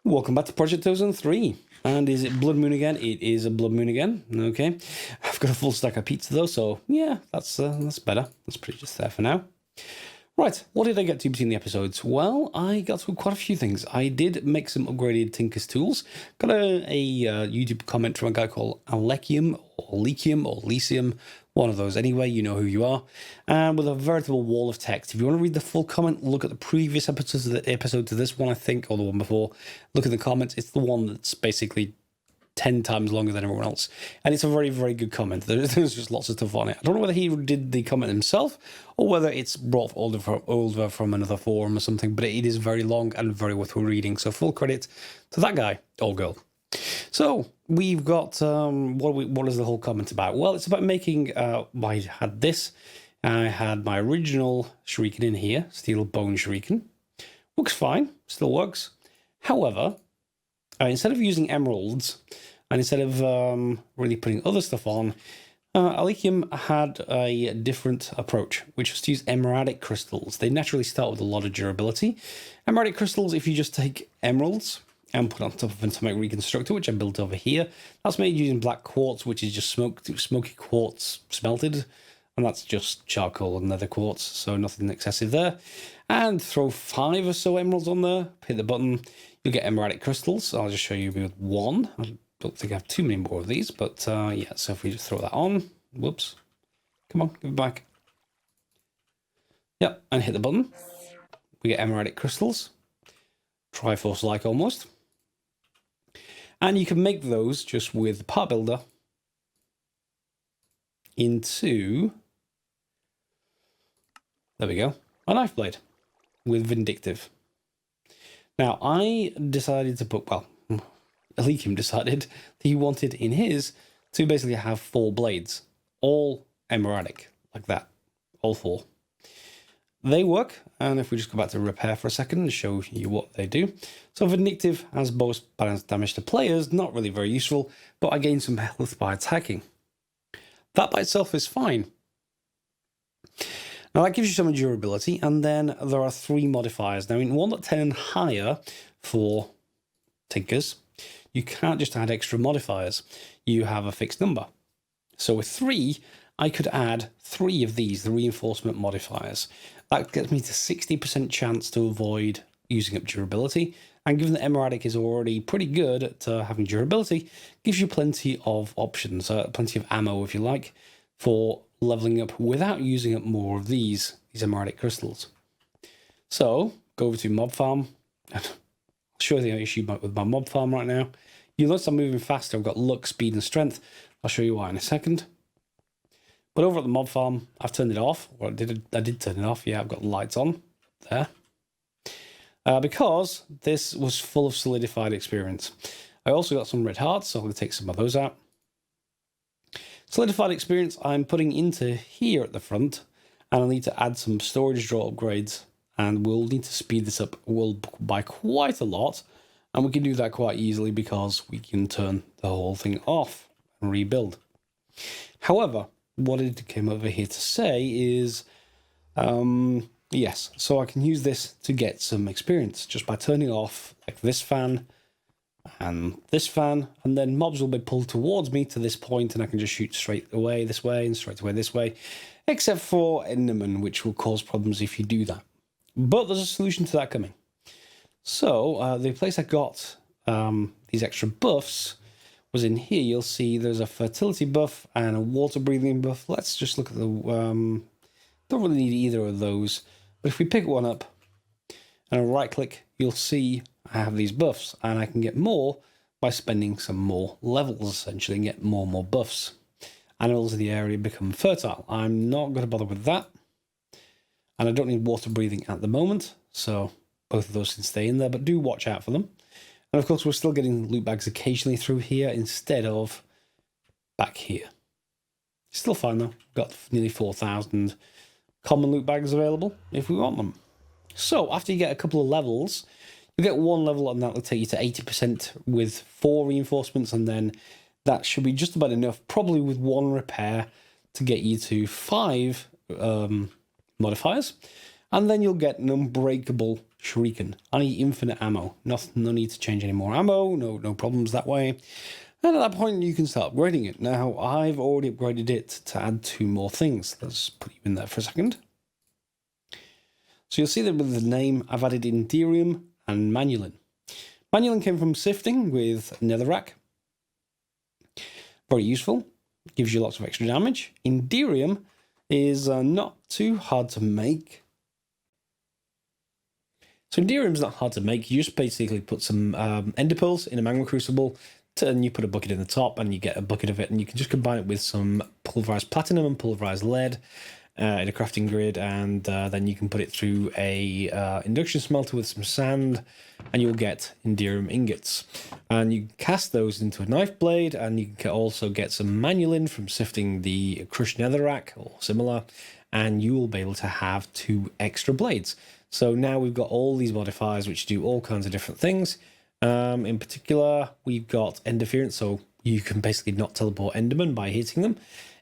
Welcome back to Project Ozone 3. And is it Blood Moon again? It is a Blood Moon again. Okay. I've got a full stack of pizza though, so yeah, that's better. That's pretty just there for now. Right, what did I get to between the episodes? Well, I got to quite a few things. I did make some upgraded Tinker's Tools. Got a YouTube comment from a guy called Alekium, or Lekium, or Lyceum. One of those anyway, you know who you are. And with a veritable wall of text. If you want to read the full comment, look at the previous episodes of the episode to this one, I think, or the one before. Look at the comments. It's the one that's basically 10 times longer than everyone else. And it's a very, very good comment. There's just lots of stuff on it. I don't know whether he did the comment himself or whether it's brought over from another forum or something, but it is very long and very worth reading. So full credit to that guy or girl. So we've got, what is the whole comment about? Well, it's about making, I had this. I had my original Shuriken in here, steel bone Shuriken. Works fine, still works. However, instead of using emeralds, and instead of really putting other stuff on, Alekium had a different approach, which was to use emeradic crystals. They naturally start with a lot of durability. Emeradic crystals, if you just take emeralds and put on top of an atomic reconstructor, which I built over here, that's made using black quartz, which is just smoky quartz smelted, and that's just charcoal and nether quartz, so nothing excessive there. And throw 5 or so emeralds on there, hit the button, you'll get emeradic crystals. I'll just show you with one. I don't think I have too many more of these, but yeah, so if we just throw that on, whoops, come on, give it back. Yep, and hit the button, we get emeradic crystals, Triforce-like almost. And you can make those just with the part builder into, there we go, a knife blade with Vindictive. Now, I decided to put, well, Alekium decided that he wanted in his to basically have 4 blades, all emeradic, like that, all 4. They work, and if we just go back to repair for a second and show you what they do. So Vindictive has bonus balance damage to players, not really very useful, but I gain some health by attacking. That by itself is fine. Now that gives you some durability, and then there are 3 modifiers. Now in 1 to 10 and higher for Tinkers, you can't just add extra modifiers. You have a fixed number. So with 3, I could add 3 of these, the reinforcement modifiers. That gets me to 60% chance to avoid using up durability. And given that emeradic is already pretty good at having durability, gives you plenty of options, plenty of ammo if you like, for leveling up without using up more of these emeradic crystals. So go over to mob farm. I'll show you the issue with my mob farm right now. You'll notice I'm moving faster. I've got luck, speed, and strength. I'll show you why in a second. But over at the mob farm, I've turned it off. Or I did turn it off. Yeah, I've got the lights on there. Because this was full of solidified experience. I also got some red hearts, so I'm going to take some of those out. Solidified experience I'm putting into here at the front, and I'll need to add some storage drawer upgrades, and we'll need to speed this up by quite a lot, and we can do that quite easily because we can turn the whole thing off and rebuild. However, what it came over here to say is, yes, so I can use this to get some experience just by turning off like this fan, and this fan, and then mobs will be pulled towards me to this point, and I can just shoot straight away this way and straight away this way, except for Enderman, which will cause problems if you do that. But there's a solution to that coming. So the place I got these extra buffs was in here. You'll see there's a fertility buff and a water breathing buff. Let's just look at the, don't really need either of those, but if we pick one up and I right click, you'll see I have these buffs, and I can get more by spending some more levels, essentially, and get more and more buffs. Animals in the area become fertile. I'm not going to bother with that. And I don't need water breathing at the moment, so both of those can stay in there, but do watch out for them. And of course, we're still getting loot bags occasionally through here instead of back here. Still fine, though. Got nearly 4,000 common loot bags available if we want them. So after you get a couple of levels, you get 1 level, and that will take you to 80% with 4 reinforcements, and then that should be just about enough, probably with 1 repair, to get you to 5 modifiers, and then you'll get an unbreakable Shuriken. I need infinite ammo. No need to change any more ammo. No problems that way. And at that point, you can start upgrading it. Now, I've already upgraded it to add 2 more things. Let's put you in there for a second. So you'll see that with the name, I've added Inderium and Manulin. Manulin came from sifting with Netherrack. Very useful. Gives you lots of extra damage. Inderium is not too hard to make. So Inderium's not hard to make. You just basically put some ender pearls in a magma crucible, and you put a bucket in the top, and you get a bucket of it, and you can just combine it with some pulverized platinum and pulverized lead in a crafting grid, and then you can put it through a induction smelter with some sand, and you'll get Inderium ingots. And you cast those into a knife blade, and you can also get some Manulin from sifting the crushed netherrack or similar, and you will be able to have 2 extra blades. So now we've got all these modifiers which do all kinds of different things. In particular, we've got interference, so you can basically not teleport Endermen by hitting them.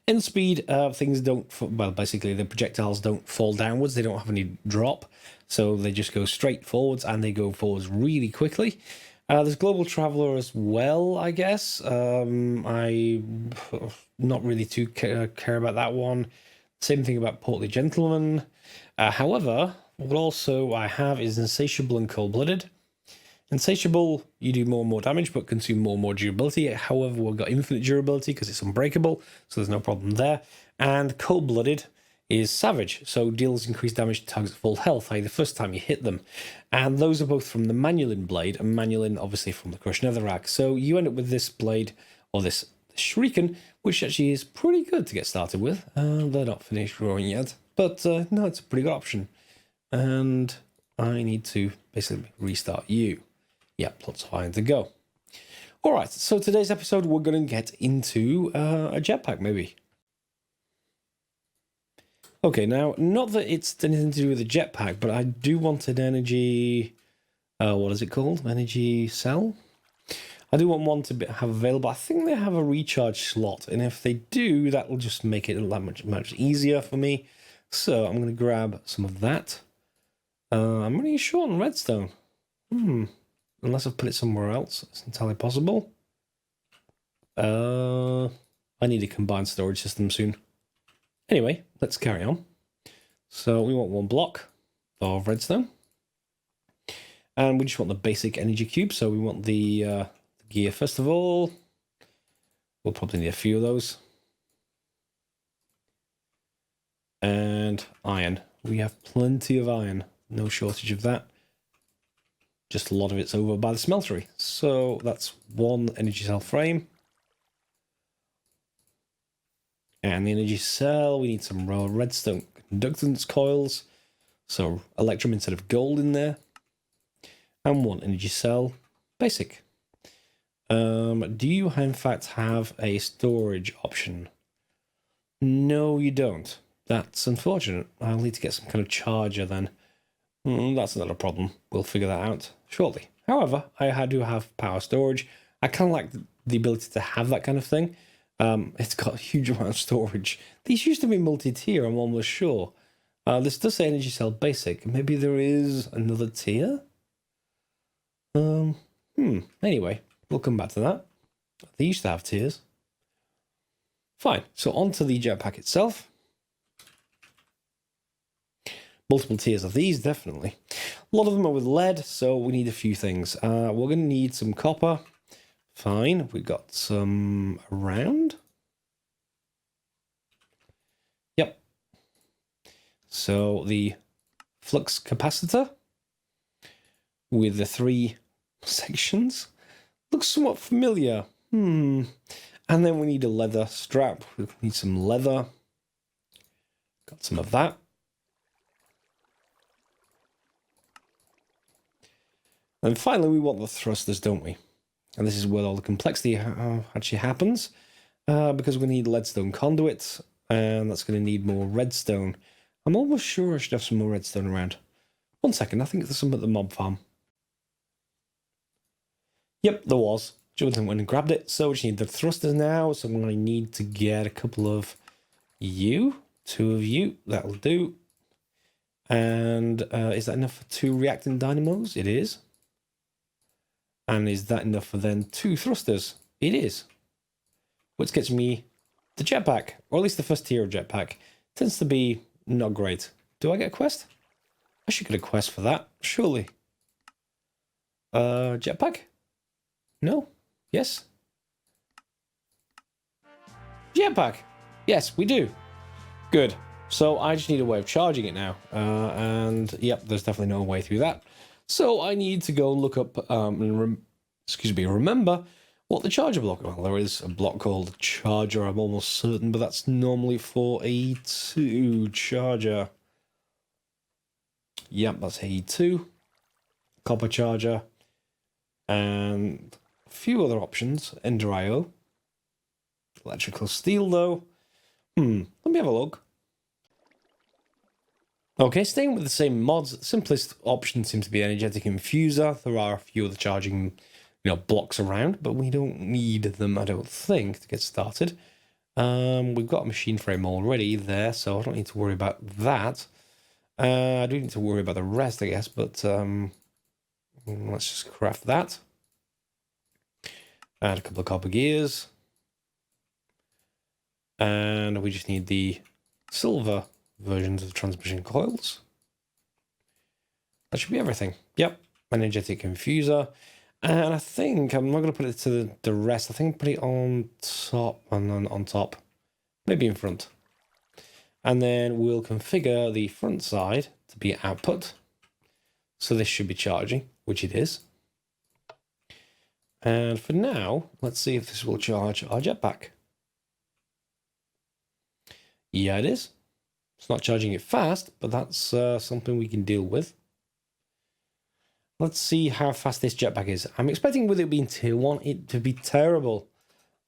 End speed, things don't, well, basically the projectiles don't fall downwards, they don't have any drop, so they just go straight forwards, and they go forwards really quickly. There's Global Traveler as well, I guess. I not really too care about that one. Same thing about Portly Gentleman. However, what also I have is Insatiable and Cold-Blooded. Insatiable, you do more and more damage, but consume more and more durability. However, we've got infinite durability because it's unbreakable, so there's no problem there. And Cold-Blooded is Savage, so deals increased damage to targets at full health, i.e. the first time you hit them. And those are both from the Manulin blade, and Manulin obviously from the crushed netherrack. So you end up with this blade, or this Shuriken, which actually is pretty good to get started with. They're not finished growing yet, but no, it's a pretty good option. And I need to basically restart you. Yep, lots of iron to go. All right, so today's episode, we're going to get into a jetpack, maybe. Okay, now, not that it's anything to do with a jetpack, but I do want an energy... what is it called? Energy cell? I do want one to have available. I think they have a recharge slot, and if they do, that will just make it a lot much easier for me. So I'm going to grab some of that. I'm really short on redstone. Unless I've put it somewhere else. It's entirely possible. I need a combined storage system soon. Anyway, let's carry on. So we want 1 block of redstone. And we just want the basic energy cube. So we want the gear first of all. We'll probably need a few of those. And iron. We have plenty of iron. No shortage of that. Just a lot of it's over by the smeltery. So that's 1 energy cell frame. And the energy cell, we need some raw redstone conductance coils. So electrum instead of gold in there. And 1 energy cell basic. Do you in fact have a storage option? No, you don't. That's unfortunate. I'll need to get some kind of charger then. That's not a problem. We'll figure that out shortly. However, I do have power storage. I kind of like the ability to have that kind of thing. It's got a huge amount of storage. These used to be multi-tier, I'm almost sure. This does say energy cell basic. Maybe there is another tier? Anyway, we'll come back to that. They used to have tiers. Fine, so onto the jetpack itself. Multiple tiers of these, definitely. A lot of them are with lead, so we need a few things. We're going to need some copper. Fine, we got some around. Yep. So the flux capacitor with the 3 sections looks somewhat familiar. And then we need a leather strap. We need some leather. Got some of that. And finally, we want the thrusters, don't we? And this is where all the complexity actually happens, because we need leadstone conduits, and that's going to need more redstone. I'm almost sure I should have some more redstone around. 1 second, I think there's some at the mob farm. Yep, there was. Jonathan went and grabbed it, so we just need the thrusters now, so I'm going to need to get a couple of you, 2 of you, that'll do. And is that enough for 2 reacting dynamos? It is. And is that enough for then 2 thrusters? It is. Which gets me the jetpack, or at least the first tier of jetpack. Tends to be not great. Do I get a quest? I should get a quest for that, surely. Jetpack? No? Yes? Jetpack! Yes, we do. Good. So I just need a way of charging it now. And yep, there's definitely no way through that. So I need to go and look up, remember what the charger block. Well, there is a block called charger, I'm almost certain, but that's normally for a E2 charger. Yep, that's E2. Copper charger. And a few other options. Ender IO. Electrical steel, though. Let me have a look. Okay, staying with the same mods, the simplest option seems to be energetic infuser. There are a few other charging, blocks around, but we don't need them, I don't think, to get started. We've got a machine frame already there, so I don't need to worry about that. I do need to worry about the rest, I guess, but let's just craft that. Add a couple of copper gears. And we just need the silver versions of transmission coils. That should be everything. Yep, energetic infuser. And I think I'm not going to put it to the rest. I think I'll put it on top and then on top. Maybe in front. And then we'll configure the front side to be output. So this should be charging, which it is. And for now, let's see if this will charge our jetpack. Yeah, it is. It's not charging it fast, but that's something we can deal with. Let's see how fast this jetpack is. I'm expecting with it being tier 1, it to be terrible.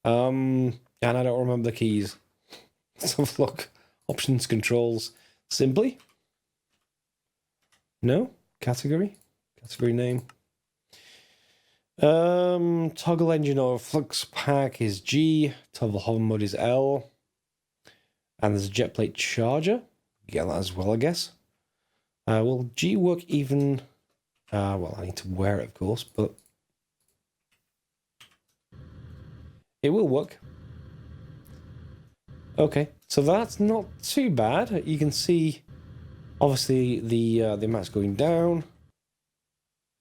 And I don't remember the keys. Let's have a look. Options, controls. Simply. No? Category? Category name. Toggle engine or flux pack is G. Toggle hover mode is L. And there's a jet plate charger. Get that as well, I guess. Will G work even? Well, I need to wear it, of course, but it will work. Okay, so that's not too bad. You can see, obviously, the amount's going down.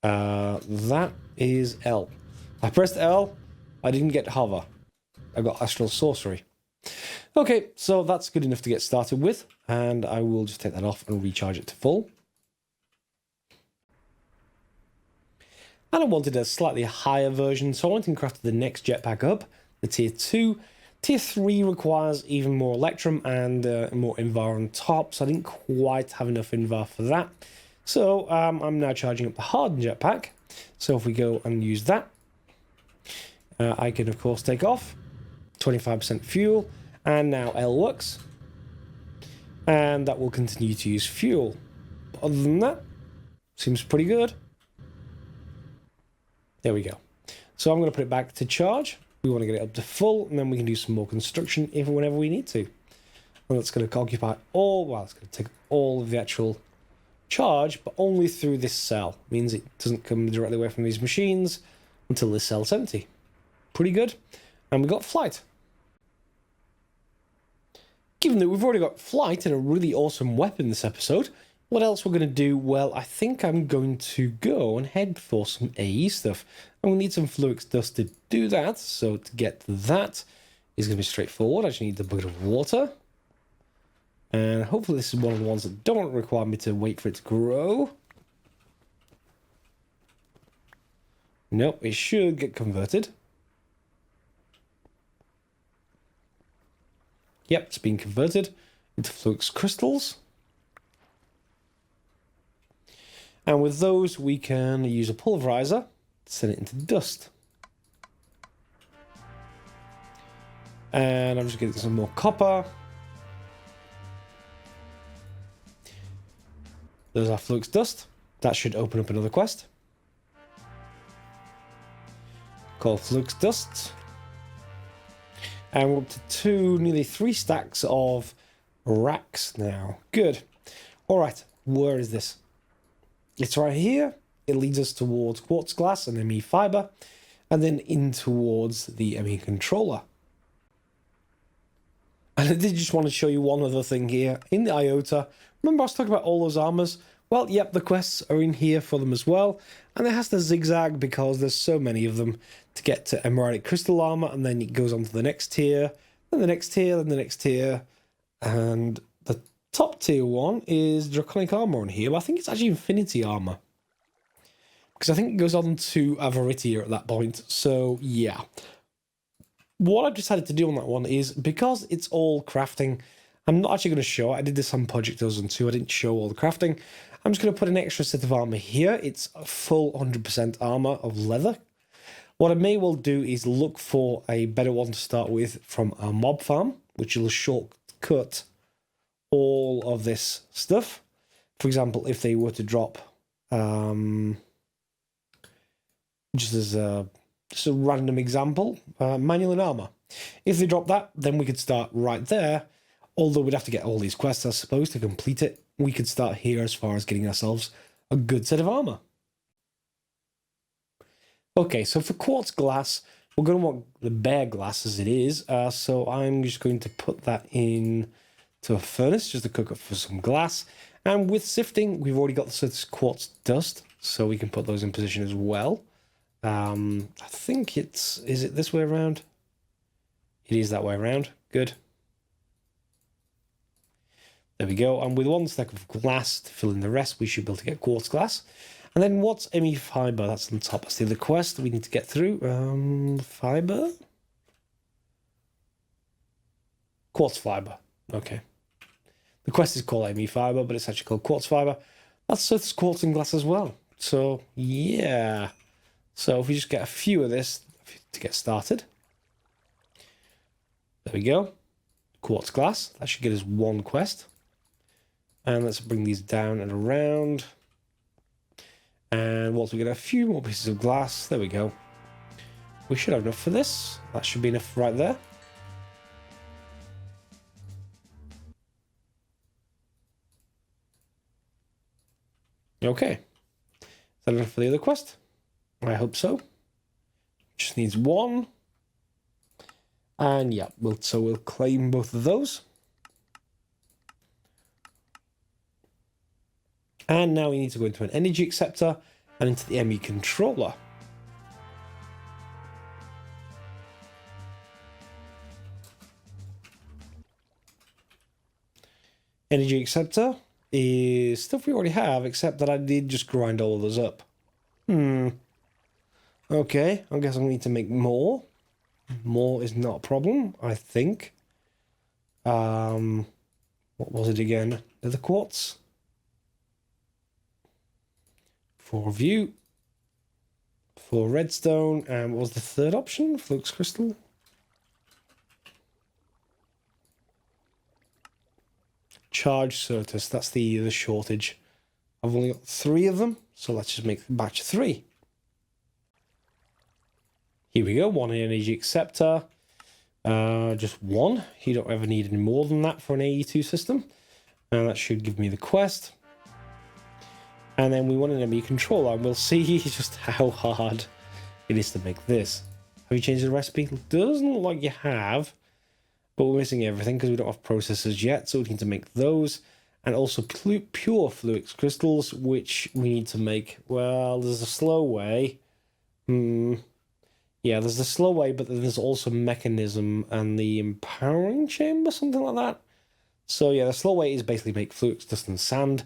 That is L. I pressed L. I didn't get hover. I got Astral sorcery. Okay, so that's good enough to get started with, and I will just take that off and recharge it to full. And I wanted a slightly higher version, so I went and crafted the next jetpack up, the tier 2. Tier 3 requires even more electrum and more invar on top, so I didn't quite have enough invar for that. So I'm now charging up the hardened jetpack. So if we go and use that, I can of course take off 25% fuel. And now L works. And that will continue to use fuel. But other than that, seems pretty good. There we go. So I'm going to put it back to charge. We want to get it up to full, and then we can do some more construction whenever we need to. And that's going to occupy it's going to take all of the actual charge, but only through this cell. Means it doesn't come directly away from these machines until this cell's empty. Pretty good. And we got flight. Given that we've already got flight and a really awesome weapon this episode, what else we're going to do? Well, I think I'm going to go and head for some AE stuff. I'm going to need some flukes dust to do that, so to get that is going to be straightforward. I just need a bucket of water. And hopefully this is one of the ones that don't require me to wait for it to grow. Nope, it should get converted. Yep, it's been converted into flukes crystals. And with those, we can use a pulverizer to send it into dust. And I'm just getting some more copper. There's our flukes dust. That should open up another quest. Called flukes dust. And we're up to nearly 3 stacks of racks now. Good. All right. Where is this? It's right here. It leads us towards quartz glass and ME fiber, and then in towards the ME controller. And I did just want to show you one other thing here. In the IOTA, remember I was talking about all those armors? Well, yep, the quests are in here for them as well. And it has to zigzag because there's so many of them to get to emeraldic crystal armor, and then it goes on to the next tier, then the next tier, then the next tier. And the top tier one is draconic armor on here, but I think it's actually infinity armor, because I think it goes on to Avaritia at that point. So yeah. What I've decided to do on that one is, because it's all crafting, I'm not actually going to show it. I did this on Project Ozone 2. I didn't show all the crafting. I'm just going to put an extra set of armor here. It's a full 100% armor of leather. What I may well do is look for a better one to start with from a mob farm, which will shortcut all of this stuff. For example, if they were to drop, just as a random example, manual and armor. If they drop that, then we could start right there. Although we'd have to get all these quests, I suppose, to complete it. We could start here as far as getting ourselves a good set of armor. Okay, so for quartz glass, we're going to want the bare glass as it is. So I'm just going to put that in to a furnace just to cook up for some glass. And with sifting, we've already got this quartz dust, so we can put those in position as well. I think is it this way around? It is that way around. Good. There we go. And with one stack of glass to fill in the rest, we should be able to get quartz glass. And then what's ME fiber? That's on top. That's the other quest we need to get through. Fiber? Quartz fiber. Okay. The quest is called ME fiber, but it's actually called quartz fiber. That's quartz and glass as well. So, yeah. So if we just get a few of this to get started. There we go. Quartz glass. That should get us one quest. And let's bring these down and around. And once we get a few more pieces of glass, there we go. We should have enough for this. That should be enough right there. Okay. Is that enough for the other quest? I hope so. Just needs one. And yeah, we'll claim both of those. And now we need to go into an energy acceptor and into the ME controller. Energy acceptor is stuff we already have, except that I did just grind all of those up. Okay, I guess I need to make more. More is not a problem, I think. What was it again? The quartz. For view. For redstone. And what was the third option? Flukes crystal. Charge Certus. That's the shortage. I've only got 3 of them, so let's just make batch 3. Here we go, 1 energy acceptor. Just 1. You don't ever need any more than that for an AE2 system. And that should give me the quest. And then we want an ME controller, and we'll see just how hard it is to make this. Have you changed the recipe? Doesn't look like you have, but we're missing everything because we don't have processors yet, so we need to make those. And also pure flukes crystals, which we need to make. Well, there's a slow way. Yeah, there's the slow way, but then there's also mechanism and the empowering chamber, something like that. So yeah, the slow way is basically make flukes, dust and sand.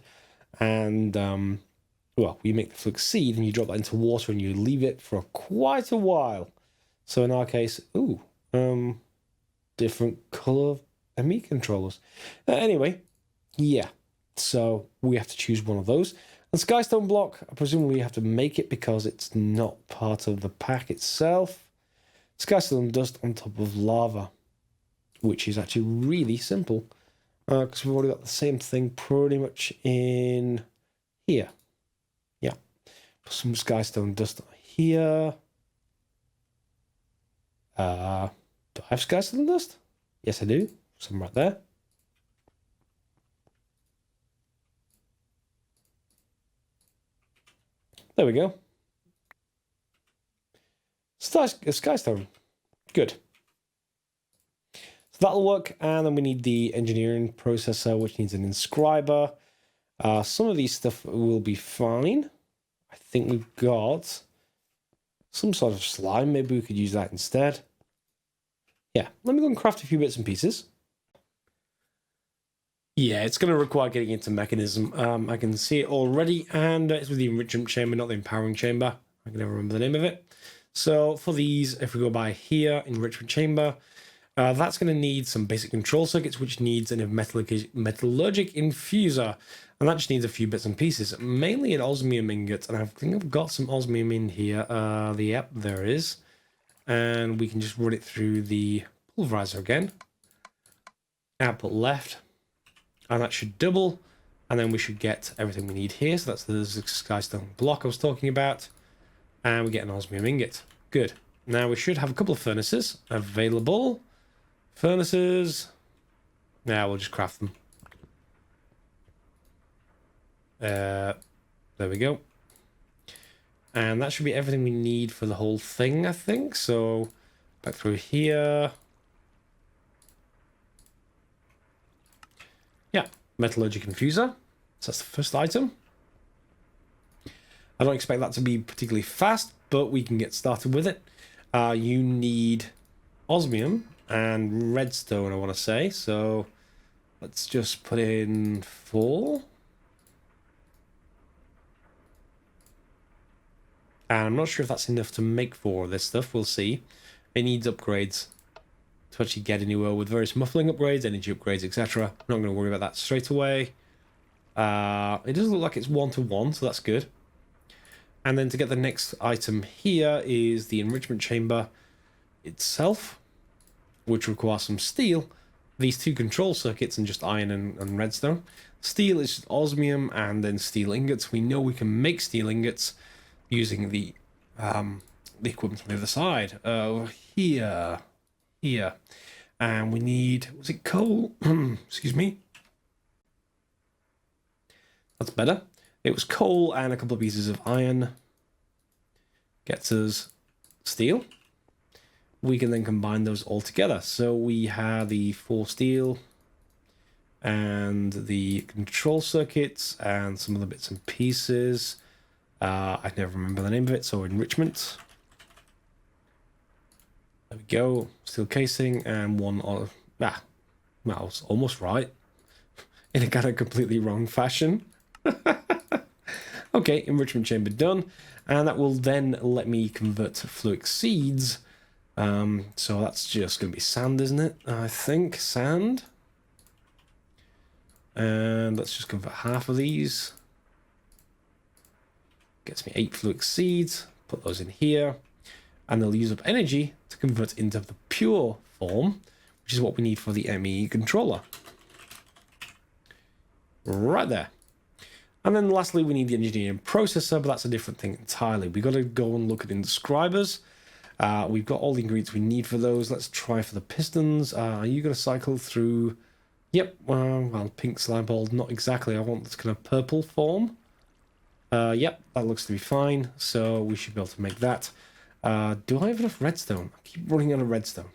And, well, you make the flux seed and you drop that into water and you leave it for quite a while. So in our case, different color ME controllers. Anyway, yeah, so we have to choose one of those. And Skystone block, I presume we have to make it because it's not part of the pack itself. Skystone dust on top of lava, which is actually really simple. Because we've already got the same thing pretty much in here. Yeah. Put some skystone dust here. Do I have skystone dust? Yes, I do. Some right there. There we go. Skystone. Good. So that'll work. And then we need the engineering processor, which needs an inscriber. Some of these stuff will be fine. I think we've got some sort of slime. Maybe we could use that instead. Yeah, let me go and craft a few bits and pieces. Yeah, it's going to require getting into mechanism. I can see it already, and it's with the enrichment chamber, not the empowering chamber. I can never remember the name of it. So for these, if we go by here, enrichment chamber, that's going to need some basic control circuits, which needs a metallurgic infuser. And that just needs a few bits and pieces, mainly an osmium ingot. And I think I've got some osmium in here. Yep, there is. And we can just run it through the pulverizer again. Output left. And that should double. And then we should get everything we need here. So that's the skystone block I was talking about. And we get an osmium ingot. Good. Now we should have a couple of furnaces available. Furnaces. Now we'll just craft them. There we go. And that should be everything we need for the whole thing, I think. So back through here. Yeah, metallurgic infuser. So that's the first item. I don't expect that to be particularly fast, but we can get started with it. You need osmium and redstone, I want to say. So let's just put in 4. And I'm not sure if that's enough to make 4 of this stuff. We'll see. It needs upgrades to actually get anywhere with various muffling upgrades, energy upgrades, etc. I'm not going to worry about that straight away. It doesn't look like it's 1-to-1, so that's good. And then to get the next item here is the enrichment chamber itself, which requires some steel, these 2 control circuits, and just iron and redstone. Steel is just osmium and then steel ingots. We know we can make steel ingots using the equipment on the other side. Here. And we need, was it coal? Excuse me. That's better. It was coal and a couple of pieces of iron. Gets us steel. We can then combine those all together. So we have the 4 steel and the control circuits and some other bits and pieces. I never remember the name of it, so enrichment. There we go. Steel casing and 1 well, I was almost right. In a kind of completely wrong fashion. Okay, enrichment chamber done. And that will then let me convert to flukes seeds. So that's just going to be sand, isn't it? I think sand. And let's just convert half of these. Gets me 8 flukes seeds. Put those in here. And they'll use up energy to convert into the pure form, which is what we need for the ME controller. Right there. And then lastly, we need the engineering processor, but that's a different thing entirely. We've got to go and look at inscribers. We've got all the ingredients we need for those. Let's try for the pistons. Are you going to cycle through? Yep. Well, pink slime ball, not exactly. I want this kind of purple form. Yep, that looks to be fine. So we should be able to make that. Do I have enough redstone? I keep running out of redstone.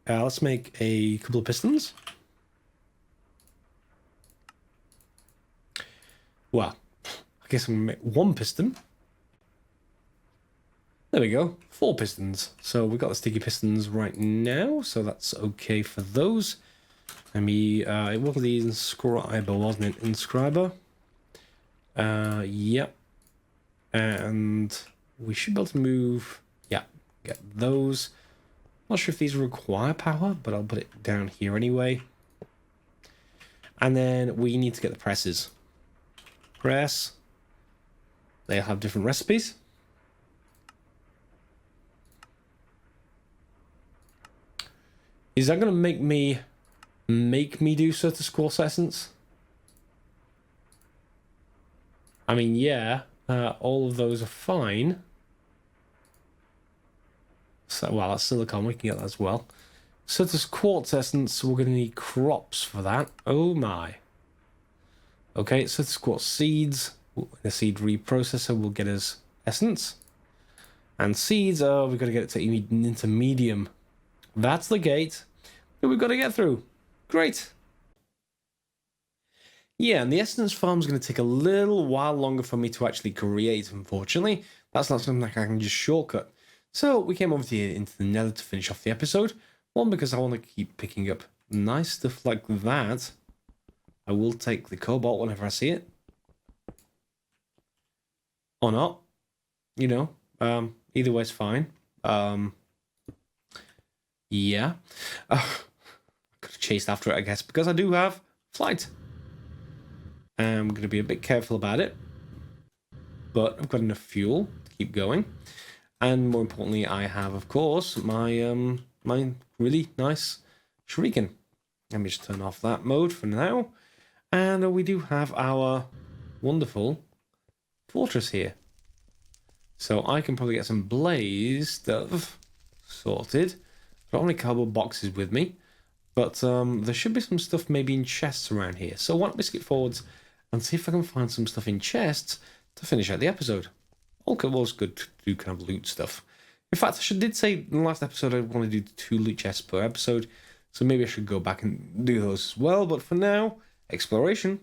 Let's make a couple of pistons. Well, I guess I'm going to make 1 piston. There we go, 4 pistons. So we've got the sticky pistons right now, so that's okay for those. Let me, it was the inscriber, wasn't it? Inscriber. Yep. And we should be able to move, yeah, get those. Not sure if these require power, but I'll put it down here anyway. And then we need to get the presses. Press. They'll have different recipes. Is that going to make me do certain quartz essence? I mean, yeah, all of those are fine. So, well, that's silicon. We can get that as well. Certain quartz essence. We're going to need crops for that. Oh my. Okay, so this quartz seeds. The seed reprocessor will get us essence. And seeds, oh, we've got to get it to into medium. That's the gate that we've got to get through. Great. Yeah, and the essence farm is going to take a little while longer for me to actually create, unfortunately. That's not something like I can just shortcut. So we came over here into the nether to finish off the episode. One, because I want to keep picking up nice stuff like that. I will take the cobalt whenever I see it. Or not. You know, either way is fine. Yeah. I could have chased after it, I guess, because I do have flight. I'm going to be a bit careful about it. But I've got enough fuel to keep going. And more importantly, I have, of course, my my really nice Shuriken. Let me just turn off that mode for now. And we do have our wonderful fortress here. So I can probably get some blaze stuff sorted. I don't have any cardboard boxes with me. But there should be some stuff maybe in chests around here. So why don't we skip forwards and see if I can find some stuff in chests to finish out the episode. Okay, well, it's good to do kind of loot stuff. In fact, I did say in the last episode I want to do 2 loot chests per episode. So maybe I should go back and do those as well. But for now, exploration.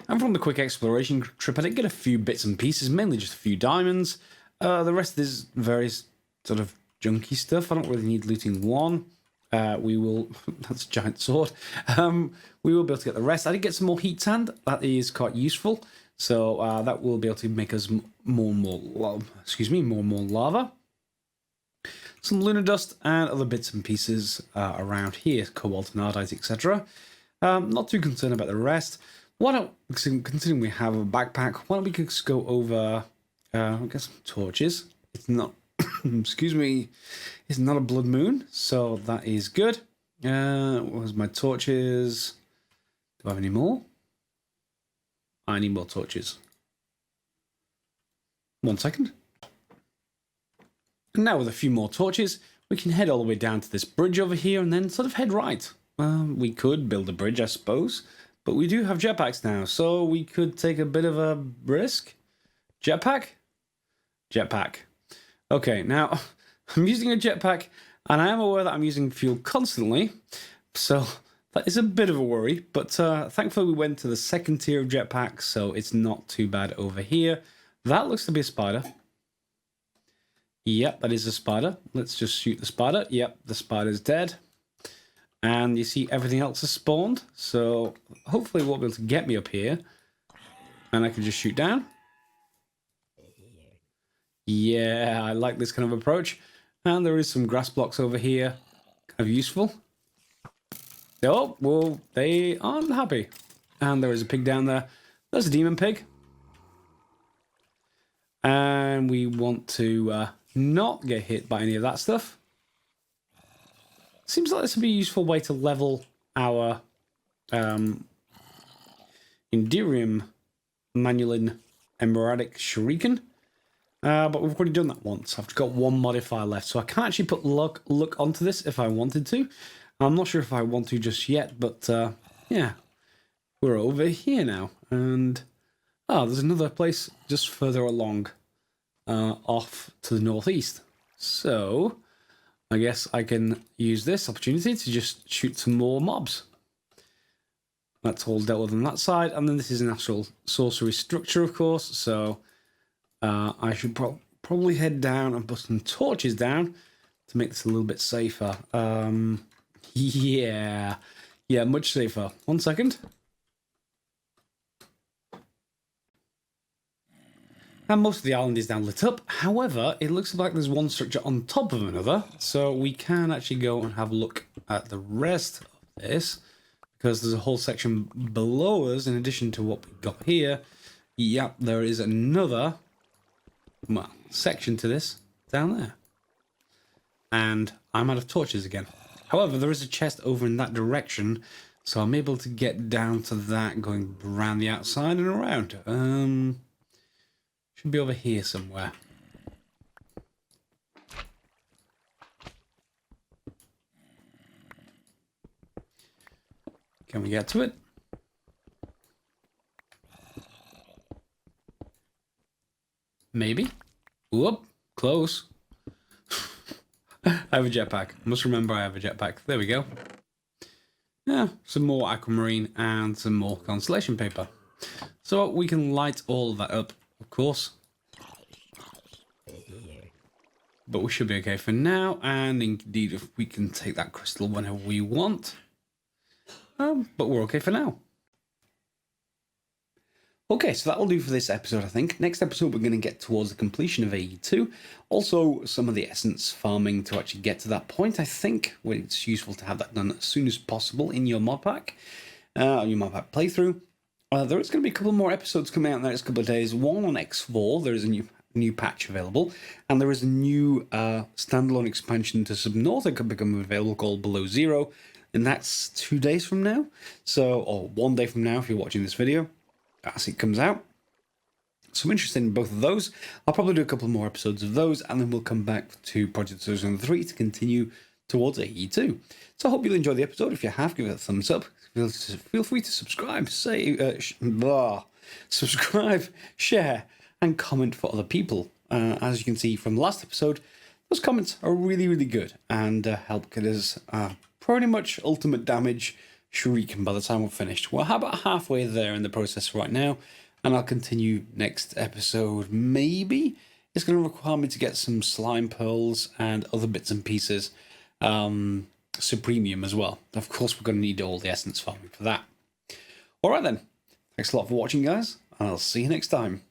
And from the quick exploration trip, I did get a few bits and pieces, mainly just a few diamonds. The rest is various sort of junky stuff. I don't really need looting one. We will... That's a giant sword. We will be able to get the rest. I did get some more heat sand. That is quite useful. So that will be able to make us more and more lava. Some lunar dust and other bits and pieces around here. Cobalt and ardite, etc. Not too concerned about the rest. Why don't, considering we have a backpack, why don't we just go over, get some torches. It's not, excuse me, it's not a blood moon, so that is good. Where's my torches? Do I have any more? I need more torches. 1 second. And now with a few more torches, we can head all the way down to this bridge over here and then sort of head right. We could build a bridge, I suppose. But we do have jetpacks now, so we could take a bit of a risk. Jetpack? Jetpack. Okay, now, I'm using a jetpack, and I am aware that I'm using fuel constantly, so that is a bit of a worry, but thankfully we went to the 2nd tier of jetpacks, so it's not too bad over here. That looks to be a spider. Yep, that is a spider. Let's just shoot the spider. Yep, the spider's dead. And you see everything else has spawned. So hopefully it won't be able to get me up here. And I can just shoot down. Yeah, I like this kind of approach. And there is some grass blocks over here. Kind of useful. Oh, well, they aren't happy. And there is a pig down there. There's a demon pig. And we want to not get hit by any of that stuff. Seems like this would be a useful way to level our Indirium Manulin Emeradic Shuriken. But we've already done that once. I've got 1 modifier left, so I can't actually put look onto this if I wanted to. I'm not sure if I want to just yet, but yeah. We're over here now. And there's another place just further along off to the northeast. So I guess I can use this opportunity to just shoot some more mobs. That's all dealt with on that side. And then this is an Astral sorcery structure, of course. So I should probably head down and put some torches down to make this a little bit safer. Yeah, much safer. 1 second. And most of the island is now lit up. However, it looks like there's one structure on top of another. So we can actually go and have a look at the rest of this. Because there's a whole section below us in addition to what we've got here. Yep, there is another section to this down there. And I'm out of torches again. However, there is a chest over in that direction. So I'm able to get down to that going around the outside and around. Should be over here somewhere. Can we get to it? Maybe. Whoop, close. I have a jetpack. Must remember I have a jetpack. There we go. Yeah, some more aquamarine and some more constellation paper. So we can light all of that up, of course. But we should be okay for now. And indeed, if we can take that crystal whenever we want. But we're okay for now. Okay, so that'll do for this episode, I think. Next episode, we're going to get towards the completion of AE2. Also, some of the essence farming to actually get to that point, I think. Where it's useful to have that done as soon as possible in your mod pack. Your mod pack playthrough. There is going to be a couple more episodes coming out in the next couple of days. One on X4, there is a new patch available. And there is a new standalone expansion to Subnorth that could become available called Below Zero. And that's 2 days from now. Or 1 day from now if you're watching this video. As it comes out. So I'm interested in both of those. I'll probably do a couple more episodes of those, and then we'll come back to Project Ozone 3 to continue towards AE2. So I hope you'll enjoy the episode. If you have, give it a thumbs up. Feel free to subscribe, subscribe, share, and comment for other people. As you can see from the last episode, those comments are really, really good and help get us pretty much ultimate damage Shuriken by the time we're finished. We're about halfway there in the process right now, and I'll continue next episode. Maybe it's going to require me to get some slime pearls and other bits and pieces, supremium as well. Of course, we're going to need all the essence farming for that. All right then, thanks a lot for watching, guys, and I'll see you next time.